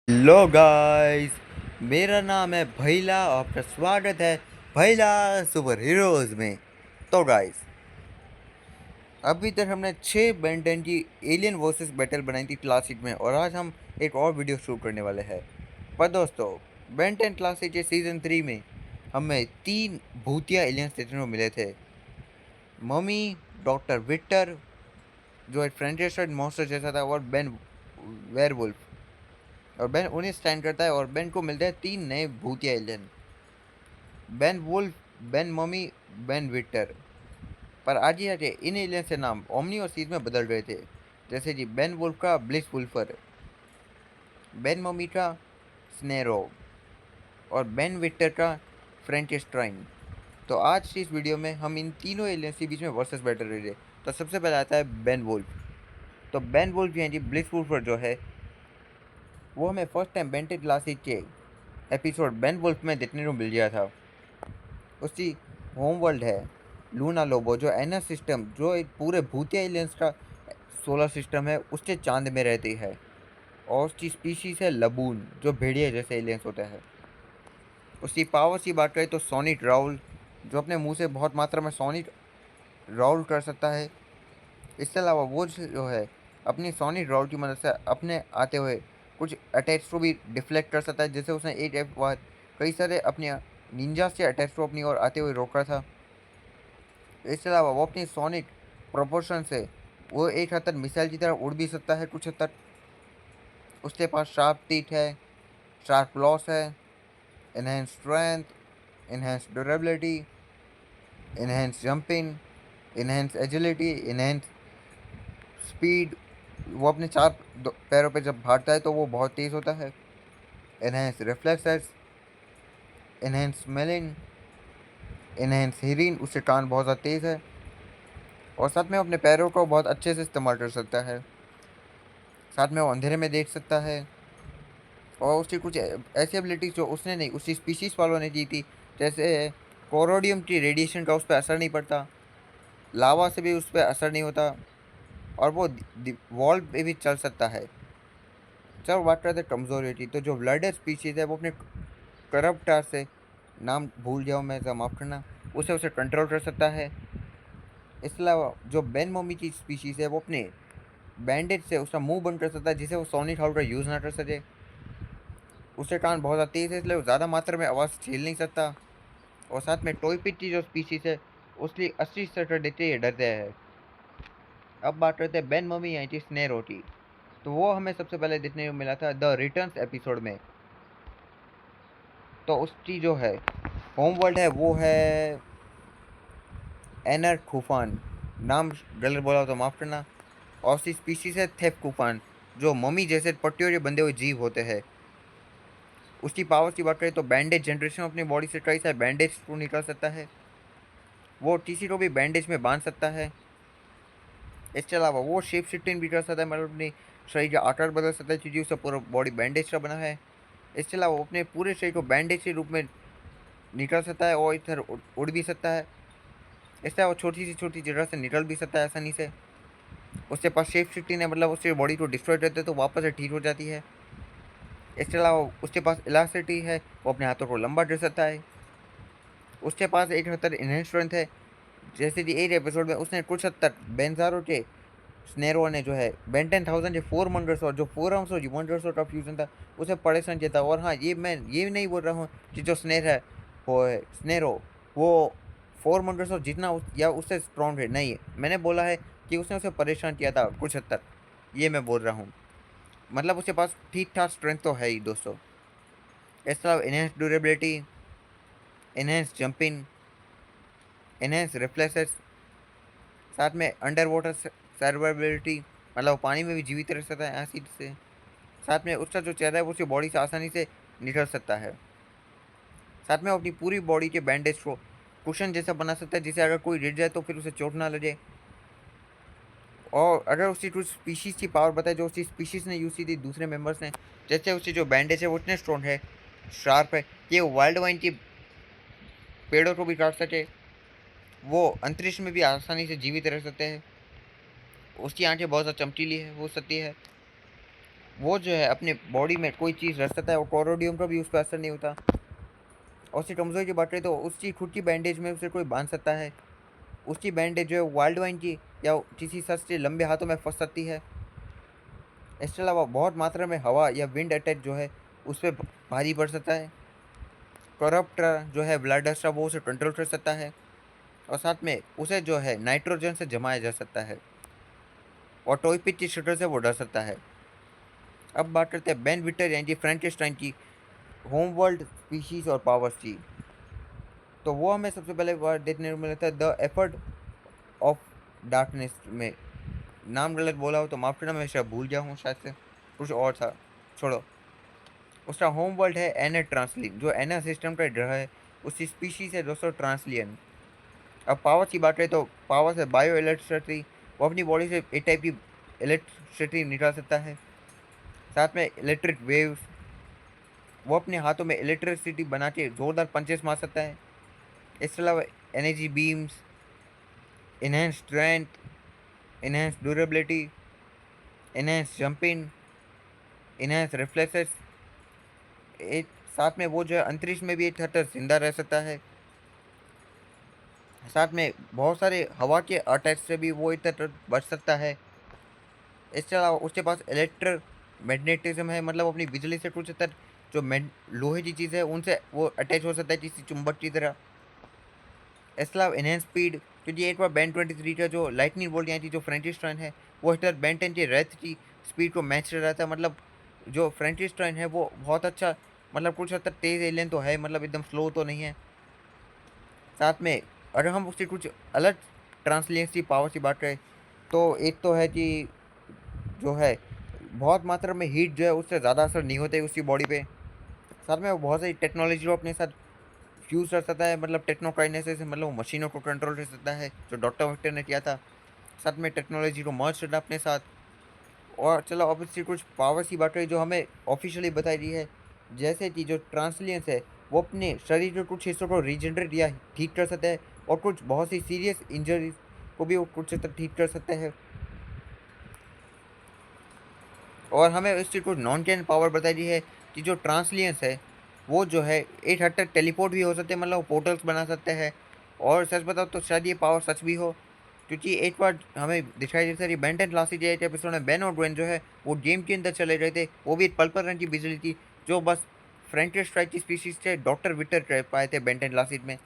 Hello guys, मेरा नाम है भैला और आपका स्वागत है भैला सुपर हीरोज में। तो गाइस, अभी तक हमने 6 बेंटन की एलियन वर्सेस बैटल बनाई थी क्लासिक में और आज हम एक और वीडियो शूट करने वाले हैं। पर दोस्तों, बेंटन क्लासिक के सीजन 3 में हमें 3 भूतिया एलियंस देखने को मिले थे। मम्मी, डॉक्टर विक्टर जो एक फ्रेंचेस्टर मॉन्स्टर जैसा था, और बेन वेयरवुल्फ। और बेन उन्हें स्टैंड करता है और बेन को मिलते हैं 3 नए भूतिया alien, Ben Wolf, Ben Mummy, Ben Victor. पर आज ही आके इन एलियन से नाम ओमनी और सीज में बदल रहे थे। जैसे कि बेन वुल्फ का ब्लिस वुल्फर, बेन ममी का स्नेरो और बेन विक्टर का फ्रेंचेस्टाइन। तो आज की इस वीडियो में हम इन तीनों एलियंस के बीच में वर्सेस बैटल रहे। तो सबसे पहले आता है बेन वुल्फ। तो बेन वुल्फ यानी ब्लिस वुल्फर जो है, वो हमें फर्स्ट टाइम बेंटेड क्लासिक के एपिसोड बेन वुल्फ में देखने को मिल गया था। उसकी होम वर्ल्ड है लूना लोबो, जो एनर सिस्टम, जो एक पूरे भूतिया एलियंस का सोलर सिस्टम है, उसके चांद में रहती है। और उसकी स्पीशीज है लबून, जो भेड़िया जैसे एलियंस होते हैं। उसकी पावर्स की बात करें तो सोनिक राउल, जो अपने मुंह से बहुत मात्रा में सोनिक राउल कर सकता है। इसके अलावा वो जो है, अपनी सोनिक राउल की मदद से अपने आते हुए कुछ अटैक्स को भी डिफ्लेक्ट कर सकता है। जैसे उसने एक बार कई सारे अपने निंजा से अटैक्स को अपनी ओर आते हुए रोका था। इसके अलावा वो अपनी सोनिक प्रोपोर्शन से वो एक हद तक मिसाइल की तरह उड़ भी सकता है कुछ हद तक। उसके पास शार्प टीथ है, शार्प क्लॉस है, enhance strength, enhance durability, enhance jumping, enhance agility, enhance speed. वो अपने चार पैरों पे जब भागता है तो वो बहुत तेज़ होता है। Enhance reflexes, enhance smelling, enhance hearing, उसके कान बहुत ज़्यादा तेज़ है। और साथ में अपने पैरों को बहुत अच्छे से इस्तेमाल कर सकता है। साथ में वो अंधेरे में देख सकता है। और उसकी कुछ ऐसी एबिलिटीज जो उसने नहीं, उसकी स्पीशीज वालों ने दी थी। जैसे कोरोडियम की रेडिएशन का उस पर असर नहीं पड़ता, लावा से भी उस पर असर नहीं होता, और वो वॉल पे भी चल सकता है। जब बात करते हैं कमज़ोरी की, तो जो ब्लडर स्पीशीज है वो अपने करप्टार से, नाम भूल जाओ मैं, जब माफ़ करना, उसे उसे कंट्रोल कर सकता है। इसके अलावा जो बेन मोमी की स्पीशीज है, वो अपने बैंडेज से उसका मुंह बंद कर सकता है, जिसे वो सोनिक हाउल का यूज़ ना कर सके। उसके कान बहुत ज़्यादा तेज़ है, इसलिए वो ज़्यादा मात्रा में आवाज़ झेल नहीं सकता। और साथ में टॉय पिट की जो स्पीशीज है, उसकी 80% देखते ही डरते हैं। अब बात करते हैं बेन ममी यानी कि स्नेरो की। तो वो हमें सबसे पहले देखने को मिला था द रिटर्न्स एपिसोड में। तो उसकी जो है होम वर्ल्ड है, वो है एनर खूफान। नाम गलत बोला तो माफ़ करना। और उसकी स्पीशीज है थेप कूफान, जो मम्मी जैसे पट्टियों के बंधे हुए जीव होते हैं। उसकी पावर्स की बात करें तो बैंडेज जनरेशन अपनी बॉडी से कई सारे बैंडेज को निकाल सकता है। वो किसी को भी बैंडेज में बांध सकता है। इसके अलावा वो शेप शिफ्टिंग भी कर सकता है, मतलब अपनी शरीर का आकार बदल सकता है, क्योंकि उसका पूरा बॉडी बैंडेज का बना है। इसके अलावा वो अपने पूरे शरीर को बैंडेज के रूप में निकल सकता है और इधर उड़ भी सकता है। इसके अलावा छोटी सी छोटी जगह से निकल भी सकता है आसानी से। उसके पास शेप शिफ्टिंग है, मतलब उसके बॉडी को डिस्ट्रॉय करते तो वापस से ठीक हो जाती है। इसके अलावा उसके पास इलास्टिसिटी है, वो अपने हाथों को लंबा कर सकता है। उसके पास एक हद तक इनहेंस स्ट्रेंथ है। जैसे कि एक एपिसोड में उसने कुछ हद तक बेंजारो के स्नेरो ने जो है बेन 10,000 के 4 मंडर्स और जो 4 आर्म्स और वंडर्स का फ्यूजन था, उसे परेशान किया था। और हाँ, ये मैं ये नहीं बोल रहा हूँ कि जो स्नेर है, वो है स्नेरो, वो 4 मंडर्स और जितना या उससे स्ट्रॉन्ग है, नहीं। मैंने बोला है कि उसने उसे परेशान किया था कुछ हद तक, ये मैं बोल रहा हूँ। मतलब उसके पास ठीक ठाक स्ट्रेंथ तो है ही दोस्तों। इसके अलावा enhance durability, enhance jumping, enhance reflexes, साथ में अंडर वाटर सर्वाइबिलिटी, मतलब वो पानी में भी जीवित रह सकता है एसिड से। साथ में उसका जो चेहरा है वो उसकी बॉडी से आसानी से निकल सकता है। साथ में वो अपनी पूरी बॉडी के बैंडेज को कुशन जैसा बना सकता है, जिसे अगर कोई गिर जाए तो फिर उसे चोट ना लगे। और अगर उसकी कुछ स्पीशीज़ की पावर बताए जो उसकी स्पीशीज़ ने यूज़ की थी दूसरे मेंबर्स ने, जैसे उसकी जो बैंडेज है वो इतने स्ट्रॉन्ग है, शार्प है, कि वो वाइल्ड वाइन की पेड़ों को भी काट सके। वो अंतरिक्ष में भी आसानी से जीवित रह सकते हैं। उसकी आंखें बहुत ज़्यादा चमकीली है, हो सकती है। वो जो है अपने बॉडी में कोई चीज़ रख सकता है और कोरोडियम का भी उस पर असर नहीं होता। और उसकी कमज़ोरी की बात करें तो उसकी खुद की बैंडेज में उसे कोई बांध सकता है। उसकी बैंडेज जो है वाइल्ड वाइन की या किसी शख्स के लंबे हाथों में फंस सकती है। इसके अलावा बहुत मात्रा में हवा या विंड अटैक जो है उस पर भारी पड़ सकता है। करप्ट जो है ब्लड एक्स्ट्रा वो उसे कंट्रोल कर सकता है। और साथ में उसे जो है नाइट्रोजन से जमाया जा सकता है और टॉय पिच की शटर से वो डर सकता है। अब बात करते हैं बेन विटर यानी कि फ्रैंकेस्टाइन की होम वर्ल्ड स्पीशीज और पावर्स की। तो वो हमें सबसे पहले वर्ड देखने को मिलता है द एफर्ट ऑफ डार्कनेस में। नाम गलत बोला हो तो माफ करना, मैं शायद भूल गया हूँ, शायद से कुछ और था, छोड़ो। उसका होम वर्ल्ड है एना ट्रांसलिन, जो एना सिस्टम का ग्रह है। उसकी स्पीशीज है दोस्तों ट्रांसलियन। अब पावर की बात करें तो पावर से बायो इलेक्ट्रिसिटी, वो अपनी बॉडी से एक टाइप की इलेक्ट्रिसिटी निकाल सकता है। साथ में इलेक्ट्रिक वेव्स, वो अपने हाथों में इलेक्ट्रिसिटी बना के जोरदार पंचेस मार सकता है। इसके अलावा energy beams, enhance strength, enhance durability, enhance jumping, enhance reflexes. एक साथ में वो जो है अंतरिक्ष में भी एक हद तक जिंदा रह सकता है। साथ में बहुत सारे हवा के अटैक से भी वो एक तक बच सकता है। इसके अलावा उसके पास इलेक्ट्रो मैग्नेटिज्म है, मतलब अपनी बिजली से कुछ तक जो लोहे की चीज़ है उनसे वो अटैच हो सकता है किसी चुंबक की तरह। इसके अलावा इनहेंस स्पीड, क्योंकि एक बार बैंड 23 का जो लाइटनिंग बोल्ट यानी कि जो फ्रेंचिस्टाइन है वो हिटर बैंड 10 के रेथ की स्पीड को मैच कर रहा था। मतलब जो फ्रेंचिस्टाइन है वो बहुत अच्छा, मतलब कुछ हद तक तेज़ एलियन तो है, मतलब एकदम स्लो तो नहीं है। साथ में अगर हम उसकी कुछ अलग ट्रांसलेंसी पावर की बात करें तो एक तो है कि जो है बहुत मात्रा में हीट जो है उससे ज़्यादा असर नहीं होते उसकी बॉडी पे। साथ में वो बहुत सारी टेक्नोलॉजी को अपने साथ फ्यूज़ कर सकता है, मतलब टेक्नोकाइनेसिस से, मतलब वो मशीनों को कंट्रोल कर सकता है जो डॉक्टर वॉक्टर ने किया था। साथ में टेक्नोलॉजी को मर्ज करना अपने साथ। और चलो अब इसकी कुछ पावर्स की बात करें जो हमें ऑफिशियली बताई गई है। जैसे कि जो ट्रांसलियंस है वो अपने शरीर के कुछ हिस्सों को रीजनरेट या ठीक कर सकता है और कुछ बहुत सी सीरियस इंजरीज को भी वो कुछ हद तक ठीक कर सकते हैं। और हमें इस चीज़ को नॉन कैन पावर बताई गई है कि जो ट्रांसलियंस है वो जो है एक हद तक टेलीपोर्ट भी हो सकते हैं, मतलब वो पोर्टल्स बना सकते हैं। और सच बताओ तो शायद ये पावर सच भी हो, क्योंकि एक बार हमें दिखाई देता है बेंटन लास्ट के एपिसोड में बेन और ग्वेन जो है वो गेम के अंदर चले गए थे। वो भी एक पर्पल रंग की बिजली थी जो बस फ्रेंटिस स्ट्राइक की स्पीशीज थे डॉक्टर विटर कर पाए थे बेंटन लास्ट में।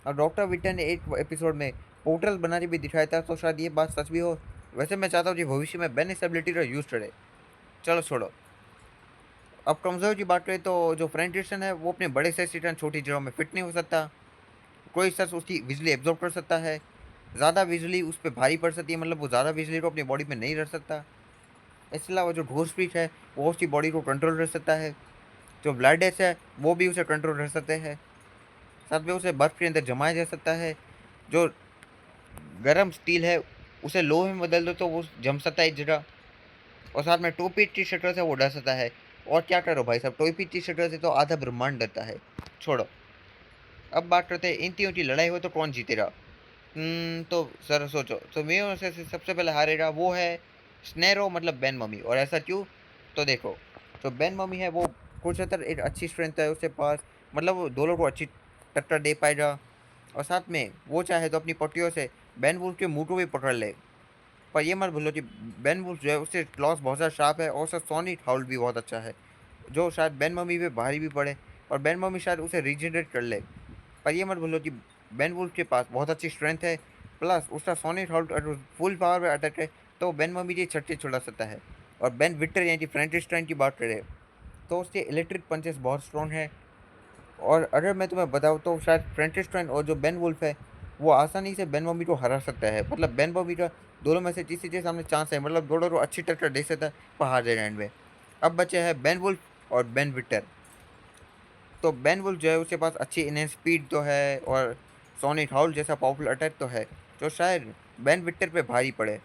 और डॉक्टर विटर ने एक एपिसोड में पोर्टल बनाने भी दिखाया था, तो शायद ये बात सच भी हो। वैसे मैं चाहता हूँ कि भविष्य में बेन इस एबिलिटी का यूज़ करे। चलो छोड़ो। अब कमज़ोर की बात करें तो जो फ्रेंड रिएक्शन है वो अपने बड़े साइज रिटर्न छोटी जगहों में फिट नहीं हो सकता। कोई शख्स उसकी बिजली एब्जॉर्ब कर सकता है। ज़्यादा बिजली उस पर भारी पड़ सकती है, मतलब वो ज़्यादा बिजली को अपनी बॉडी में नहीं रख सकता। इसके अलावा जो घोस्ट स्पीच है वो उसकी बॉडी को कंट्रोल कर सकता है। जो ब्लैडेस है वो भी उसे कंट्रोल कर सकते हैं। साथ में उसे बर्फ़ के अंदर जमाया जा सकता है। जो गर्म स्टील है उसे लोहे में बदल दो तो वो जम सकता है एक जगह। और साथ में टोपी टी शटर से वो डर सकता है। और क्या करो भाई साहब, टोपी टी शटर से तो आधा ब्रह्मांड डरता है। छोड़ो। अब बात करते हैं इन तीनों की लड़ाई हो तो कौन जीतेगा। तो सर सोचो, तो मेरे से सबसे पहले हारेगा वो है स्नेरो, मतलब बेन मम्मी। और ऐसा क्यों? तो देखो, जो बेन मम्मी है वो कुछ हद तक एक अच्छी स्ट्रेंथ है उसके पास, मतलब वो दोनों को अच्छी टक्कर दे पाएगा। और साथ में वो चाहे तो अपनी पट्टियों से बेन वुल्फ के मुंह को भी पकड़ ले। पर ये मत भूलो कि बेन वुल्फ जो है उससे क्लॉस बहुत ज़्यादा शार्प है और उसका सोनिक हाउल भी बहुत अच्छा है, जो शायद बेन मम्मी पे भारी भी पड़े। और बेन मम्मी शायद उसे रीजनरेट कर ले। पर ये मत भूलो कि बेन वुल्फ के पास बहुत अच्छी स्ट्रेंथ है, प्लस उसका सोनिक हाउल अगर फुल पावर में अटैक है तो बेन मम्मी ये छक्के छुड़ा सकता है। और बेन विक्टर यानी कि फ्रैंकिस्टाइन की बात करें तो उसके इलेक्ट्रिक पंचेस बहुत स्ट्रॉन्ग है। और अगर मैं तुम्हें बताऊँ तो शायद फ्रैंकिस्टाइन और जो बेन वुल्फ है वो आसानी से बेन मम्मी को हरा सकता है। मतलब बेन मम्मी का दोनों में से किसी के सामने चांस है, मतलब दोनों को अच्छी टक्कर दे सकता है पर हार जाएगा एंड में। अब बचे हैं बेन वुल्फ और बेन विक्टर। तो बेन वुल्फ जो है उसके पास अच्छी इनहेंस स्पीड तो है और सोनिक हाउल जैसा पावरफुल अटैक तो है, जो शायद बेन विक्टर पे भारी पड़े।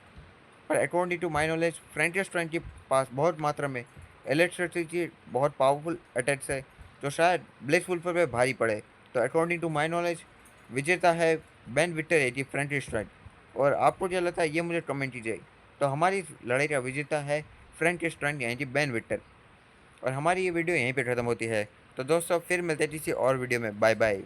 पर अकॉर्डिंग टू माई नॉलेज फ्रैंकिस्टाइन के पास बहुत मात्रा में इलेक्ट्रिसिटी बहुत पावरफुल अटैक्स है, जो शायद ब्लिसफुल पे भारी पड़े। तो अकॉर्डिंग टू माई नॉलेज विजेता है बेन विक्टर एटी फ्रैंकिस्टाइन। और आपको क्या लगता है ये मुझे कमेंट कीजिए। तो हमारी इस लड़ाई का विजेता है फ्रैंकेस्टाइन यानी कि बेन विक्टर। और हमारी ये वीडियो यहीं पे ख़त्म होती है। तो दोस्तों फिर मिलते हैं किसी और वीडियो में। Bye bye.